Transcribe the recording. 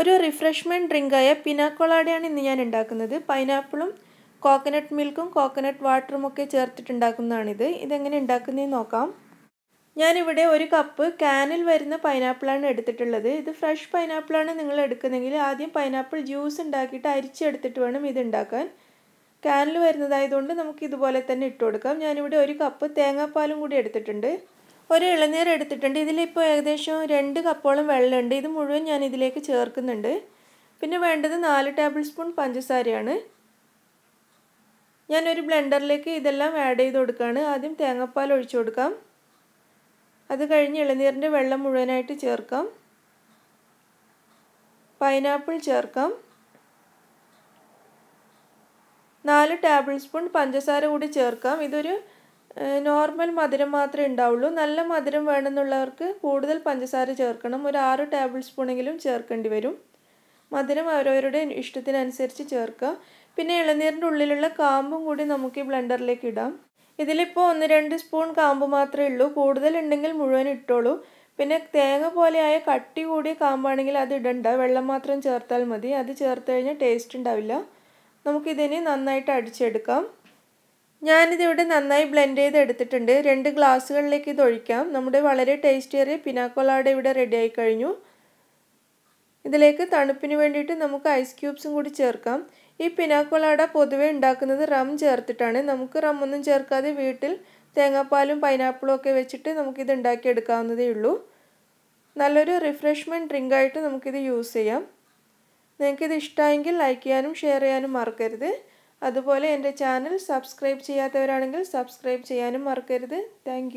ഒരു റിഫ്രഷ്മെൻറ്റ് ഡ്രിങ്കായ പിന കൊളാഡയാണ് ഇന്ന് ഞാൻ ഉണ്ടാക്കുന്നത്. പൈനാപ്പിളും കോക്കനട്ട് മിൽക്കും കോക്കനട്ട് വാട്ടറും ഒക്കെ ചേർത്തിട്ടുണ്ടാക്കുന്നതാണിത്. ഇതെങ്ങനെ ഉണ്ടാക്കുന്നതെന്ന് നോക്കാം. ഞാനിവിടെ ഒരു കപ്പ് ക്യാനിൽ വരുന്ന പൈനാപ്പിളാണ് എടുത്തിട്ടുള്ളത്. ഇത് ഫ്രഷ് പൈനാപ്പിളാണ് നിങ്ങൾ എടുക്കുന്നതെങ്കിൽ ആദ്യം പൈനാപ്പിൾ ജ്യൂസ് ഉണ്ടാക്കിയിട്ട് അരിച്ചെടുത്തിട്ട് വേണം ഇത് ഉണ്ടാക്കാൻ. ക്യാനിൽ വരുന്നതായതുകൊണ്ട് നമുക്ക് ഇതുപോലെ തന്നെ ഇട്ട് കൊടുക്കാം. ഞാനിവിടെ ഒരു കപ്പ് തേങ്ങാപ്പാലും കൂടി എടുത്തിട്ടുണ്ട്. ഒരു ഇളനീർ എടുത്തിട്ടുണ്ട്. ഇതിലിപ്പോൾ ഏകദേശം 2 കപ്പോളം വെള്ളമുണ്ട്. ഇത് മുഴുവൻ ഞാൻ ഇതിലേക്ക് ചേർക്കുന്നുണ്ട്. പിന്നെ വേണ്ടത് 4 ടേബിൾ സ്പൂൺ പഞ്ചസാരയാണ്. ഞാനൊരു ബ്ലെൻഡറിലേക്ക് ഇതെല്ലാം ആഡ് ചെയ്ത് കൊടുക്കുകയാണ്. ആദ്യം തേങ്ങാപ്പാൽ ഒഴിച്ചു കൊടുക്കാം. അത് കഴിഞ്ഞ് ഇളനീരിൻ്റെ വെള്ളം മുഴുവനായിട്ട് ചേർക്കാം. പൈനാപ്പിൾ ചേർക്കാം. 4 ടേബിൾ സ്പൂൺ പഞ്ചസാര കൂടി ചേർക്കാം. ഇതൊരു നോർമൽ മധുരം മാത്രമേ ഉണ്ടാവുള്ളൂ. നല്ല മധുരം വേണമെന്നുള്ളവർക്ക് കൂടുതൽ പഞ്ചസാര ചേർക്കണം. ഒരു 6 ടേബിൾ സ്പൂണെങ്കിലും ചേർക്കേണ്ടി വരും. മധുരം അവരവരുടെ ഇഷ്ടത്തിനനുസരിച്ച് ചേർക്കുക. പിന്നെ ഇളനീരിൻ്റെ ഉള്ളിലുള്ള കാമ്പും കൂടി നമുക്ക് ഈ ബ്ലെൻഡറിലേക്ക് ഇടാം. ഇതിലിപ്പോൾ 1-2 സ്പൂൺ കാമ്പ് മാത്രമേ ഉള്ളൂ. കൂടുതലുണ്ടെങ്കിൽ മുഴുവൻ ഇട്ടോളൂ. പിന്നെ തേങ്ങ പോലെയായ കട്ടി കൂടിയ കാമ്പാണെങ്കിൽ അത് ഇടണ്ട. വെള്ളം മാത്രം ചേർത്താൽ മതി. അത് ചേർത്ത് കഴിഞ്ഞാൽ ടേസ്റ്റ് ഉണ്ടാവില്ല. നമുക്കിതിനെ നന്നായിട്ട് അടിച്ചെടുക്കാം. ഞാനിതിവിടെ നന്നായി ബ്ലെൻഡ് ചെയ്ത് എടുത്തിട്ടുണ്ട്. 2 ഗ്ലാസ്സുകളിലേക്ക് ഇത് ഒഴിക്കാം. നമ്മുടെ വളരെ ടേസ്റ്റിയേറിയ പിന കൊളാഡ ഇവിടെ റെഡി ആയി കഴിഞ്ഞു. ഇതിലേക്ക് തണുപ്പിന് വേണ്ടിയിട്ട് നമുക്ക് ഐസ് ക്യൂബ്സും കൂടി ചേർക്കാം. ഈ പിന കൊളാഡ പൊതുവെ ഉണ്ടാക്കുന്നത് റം ചേർത്തിട്ടാണ്. നമുക്ക് റം ഒന്നും ചേർക്കാതെ വീട്ടിൽ തേങ്ങാപ്പാലും പൈനാപ്പിളും ഒക്കെ വെച്ചിട്ട് നമുക്കിത് ഉണ്ടാക്കിയെടുക്കാവുന്നതേ ഉള്ളൂ. നല്ലൊരു റിഫ്രഷ്മെൻറ്റ് ഡ്രിങ്കായിട്ട് നമുക്കിത് യൂസ് ചെയ്യാം. നിങ്ങൾക്കിത് ഇഷ്ടമായെങ്കിൽ ലൈക്ക് ചെയ്യാനും ഷെയർ ചെയ്യാനും മറക്കരുത്. അതുപോലെ എൻ്റെ ചാനൽ സബ്സ്ക്രൈബ് ചെയ്യാത്തവരാണെങ്കിൽ സബ്സ്ക്രൈബ് ചെയ്യാനും മറക്കരുത്. താങ്ക്